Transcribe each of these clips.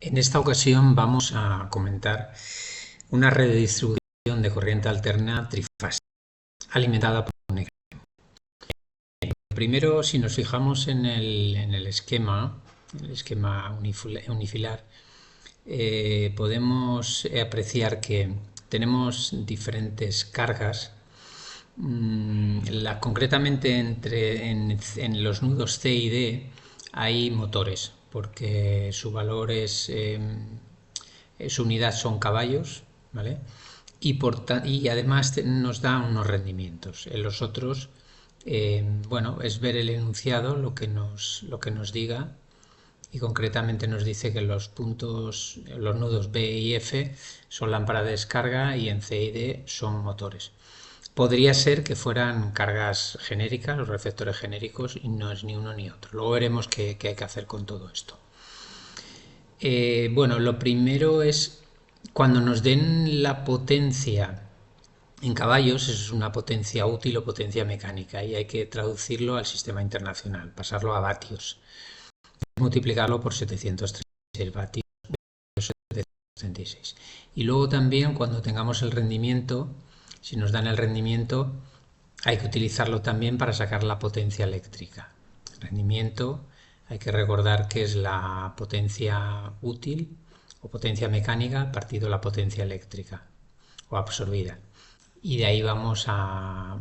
En esta ocasión vamos a comentar una red de distribución de corriente alterna trifásica alimentada por un eje. Primero, si nos fijamos en el esquema unifilar, podemos apreciar que tenemos diferentes cargas. Concretamente en los nudos C y D hay motores, porque su unidad son caballos, ¿vale? Y además nos da unos rendimientos. En los otros, bueno, es ver el enunciado lo que nos diga, y concretamente nos dice que los nudos B y F son lámparas de descarga y en C y D son motores. Podría ser que fueran cargas genéricas, los receptores genéricos, y no es ni uno ni otro. Luego veremos qué hay que hacer con todo esto. Bueno, lo primero es cuando nos den la potencia en caballos, eso es una potencia útil o potencia mecánica, y hay que traducirlo al sistema internacional, pasarlo a vatios, multiplicarlo por 736 vatios, 736. Y luego también cuando tengamos el rendimiento, si nos dan el rendimiento, hay que utilizarlo también para sacar la potencia eléctrica. Rendimiento, hay que recordar que es la potencia útil o potencia mecánica partido la potencia eléctrica o absorbida. Y de ahí vamos a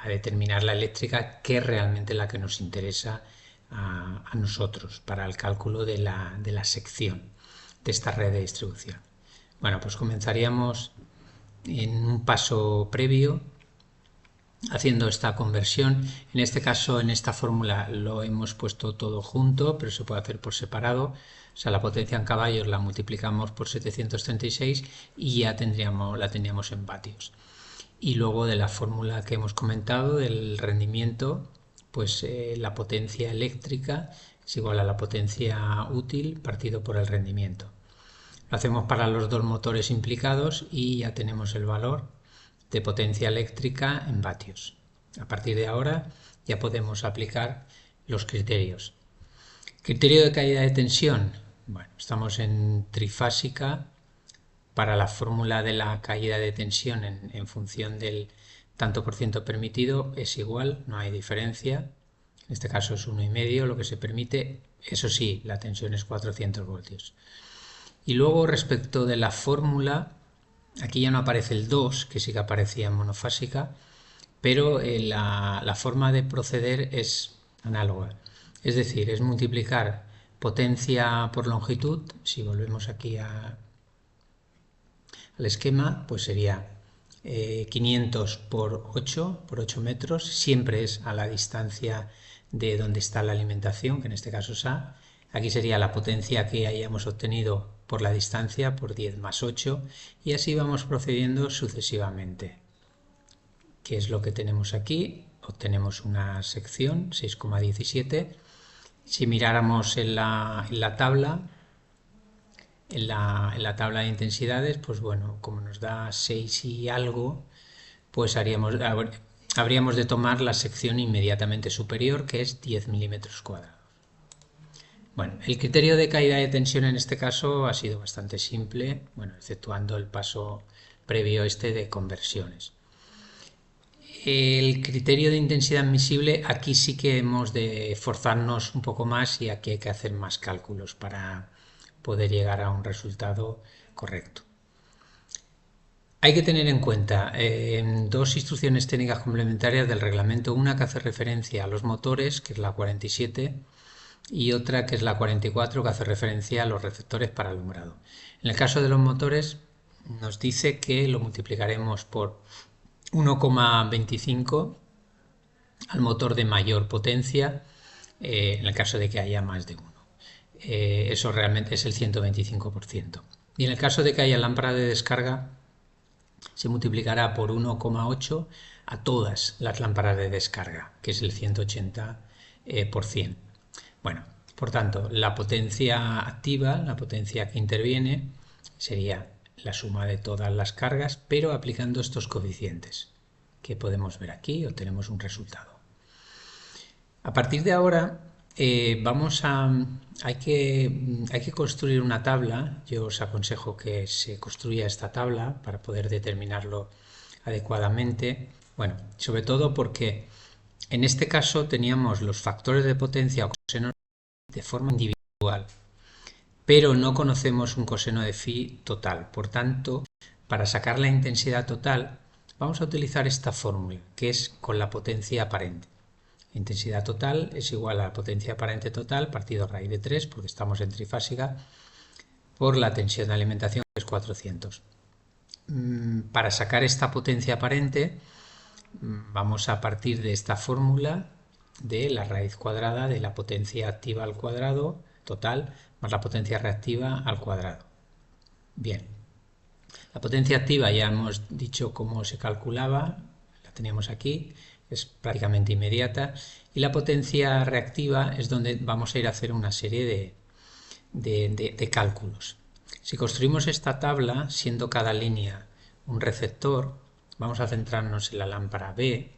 determinar la eléctrica, que es realmente la que nos interesa a nosotros para el cálculo de la sección de esta red de distribución. Bueno, pues comenzaríamos en un paso previo haciendo esta conversión. En este caso, en esta fórmula lo hemos puesto todo junto, pero se puede hacer por separado. O sea, la potencia en caballos la multiplicamos por 736 y ya la tendríamos en vatios. Y luego de la fórmula que hemos comentado del rendimiento, pues la potencia eléctrica es igual a la potencia útil partido por el rendimiento. Lo hacemos para los dos motores implicados y ya tenemos el valor de potencia eléctrica en vatios. A partir de ahora ya podemos aplicar los criterios. Criterio de caída de tensión. Bueno, estamos en trifásica. Para la fórmula de la caída de tensión en función del tanto por ciento permitido es igual, no hay diferencia. En este caso es 1,5 lo que se permite. Eso sí, la tensión es 400 voltios. Y luego respecto de la fórmula, aquí ya no aparece el 2, que sí que aparecía en monofásica, pero la forma de proceder es análoga. Es decir, es multiplicar potencia por longitud. Si volvemos aquí al esquema, pues sería 500 por 8 metros, siempre es a la distancia de donde está la alimentación, que en este caso es A. Aquí sería la potencia que hayamos obtenido por la distancia, por 10 más 8, y así vamos procediendo sucesivamente. ¿Qué es lo que tenemos aquí? Obtenemos una sección 6,17. Si miráramos en la tabla, en la tabla de intensidades, pues bueno, como nos da 6 y algo, pues habríamos de tomar la sección inmediatamente superior, que es 10 milímetros cuadrados. Bueno, el criterio de caída de tensión en este caso ha sido bastante simple, bueno, exceptuando el paso previo de conversiones. El criterio de intensidad admisible, aquí sí que hemos de esforzarnos un poco más y aquí hay que hacer más cálculos para poder llegar a un resultado correcto. Hay que tener en cuenta dos instrucciones técnicas complementarias del reglamento, una que hace referencia a los motores, que es la 47, y otra que es la 44, que hace referencia a los receptores para alumbrado. En el caso de los motores nos dice que lo multiplicaremos por 1,25 al motor de mayor potencia, en el caso de que haya más de uno. Eso realmente es el 125%. Y en el caso de que haya lámpara de descarga, se multiplicará por 1,8 a todas las lámparas de descarga, que es el 180%. Bueno, por tanto, la potencia activa, la potencia que interviene, sería la suma de todas las cargas, pero aplicando estos coeficientes que podemos ver aquí, obtenemos un resultado. A partir de ahora, hay que construir una tabla. Yo os aconsejo que se construya esta tabla para poder determinarlo adecuadamente. Bueno, sobre todo porque en este caso teníamos los factores de potencia o cosenos de forma individual, pero no conocemos un coseno de phi total. Por tanto, para sacar la intensidad total, vamos a utilizar esta fórmula, que es con la potencia aparente. La intensidad total es igual a la potencia aparente total partido raíz de 3, porque estamos en trifásica, por la tensión de alimentación, que es 400. Para sacar esta potencia aparente, vamos a partir de esta fórmula de la raíz cuadrada de la potencia activa al cuadrado total más la potencia reactiva al cuadrado. Bien, la potencia activa ya hemos dicho cómo se calculaba, la teníamos aquí, es prácticamente inmediata, y la potencia reactiva es donde vamos a ir a hacer una serie de cálculos. Si construimos esta tabla, siendo cada línea un receptor, vamos a centrarnos en la lámpara B.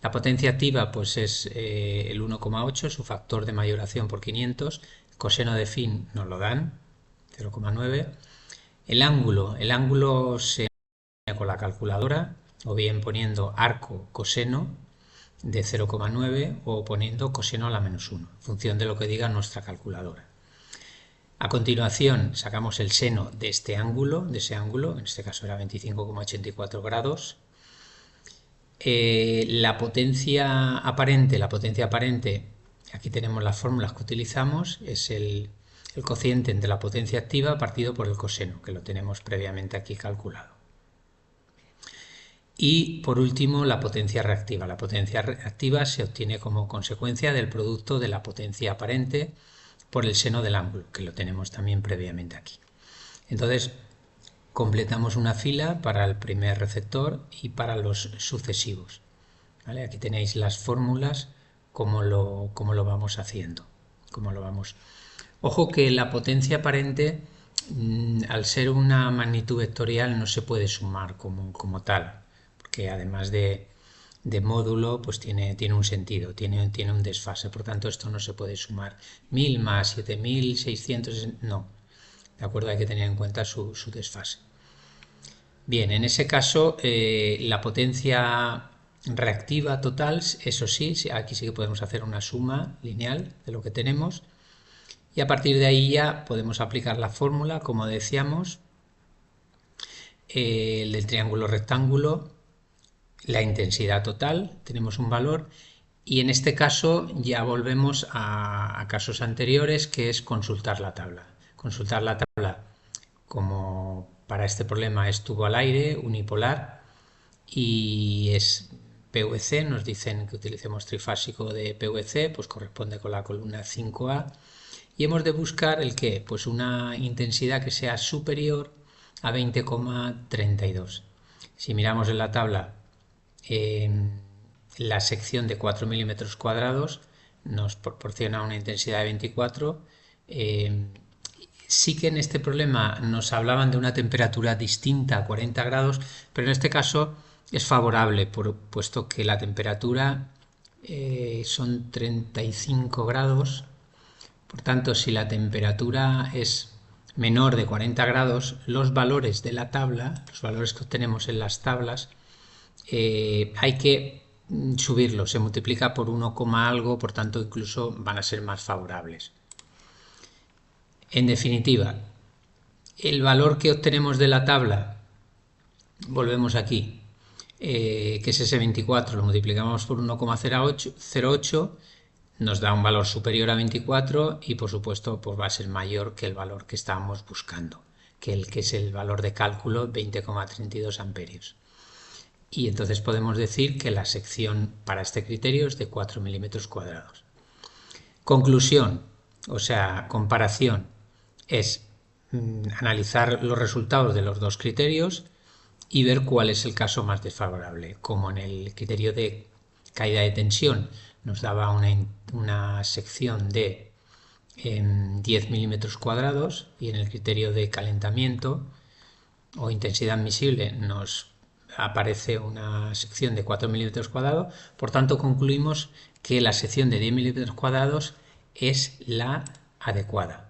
La potencia activa pues es el 1,8, su factor de mayoración por 500, el coseno de phi nos lo dan, 0,9. El ángulo se pone con la calculadora, o bien poniendo arco coseno de 0,9 o poniendo coseno a la menos 1, en función de lo que diga nuestra calculadora. A continuación sacamos el seno de ese ángulo, en este caso era 25,84 grados. La potencia aparente, aquí tenemos las fórmulas que utilizamos, es el cociente entre la potencia activa partido por el coseno, que lo tenemos previamente aquí calculado. Y por último la potencia reactiva. La potencia reactiva se obtiene como consecuencia del producto de la potencia aparente por el seno del ángulo, que lo tenemos también previamente aquí. Entonces completamos una fila para el primer receptor y para los sucesivos. ¿Vale? Aquí tenéis las fórmulas, cómo lo vamos haciendo. Ojo que la potencia aparente, al ser una magnitud vectorial, no se puede sumar como tal, porque además de módulo, pues tiene un sentido, tiene un desfase. Por tanto, esto no se puede sumar 1000 más 7600, no. ¿De acuerdo? Hay que tener en cuenta su desfase. Bien, en ese caso, la potencia reactiva total, eso sí, aquí sí que podemos hacer una suma lineal de lo que tenemos. Y a partir de ahí ya podemos aplicar la fórmula, como decíamos, el del triángulo rectángulo, la intensidad total, tenemos un valor. Y en este caso ya volvemos a casos anteriores, que es consultar la tabla. Consultar la tabla, como para este problema es tubo al aire, unipolar, y es PVC, nos dicen que utilicemos trifásico de PVC, pues corresponde con la columna 5A, y hemos de buscar el qué, pues una intensidad que sea superior a 20,32. Si miramos en la tabla, la sección de 4 milímetros cuadrados nos proporciona una intensidad de 24. Sí que en este problema nos hablaban de una temperatura distinta a 40 grados, pero en este caso es favorable, puesto que la temperatura son 35 grados. Por tanto, si la temperatura es menor de 40 grados, los valores de la tabla, los valores que obtenemos en las tablas, hay que subirlos, se multiplica por 1, algo, por tanto incluso van a ser más favorables. En definitiva, el valor que obtenemos de la tabla, volvemos aquí, que es ese 24, lo multiplicamos por 1,08, nos da un valor superior a 24 y por supuesto pues va a ser mayor que el valor que estábamos buscando, que es el valor de cálculo 20,32 amperios. Y entonces podemos decir que la sección para este criterio es de 4 milímetros cuadrados. Conclusión, o sea, comparación, es analizar los resultados de los dos criterios y ver cuál es el caso más desfavorable. Como en el criterio de caída de tensión nos daba una sección de 10 milímetros cuadrados y en el criterio de calentamiento o intensidad admisible nos aparece una sección de 4 milímetros cuadrados. Por tanto, concluimos que la sección de 10 milímetros cuadrados es la adecuada.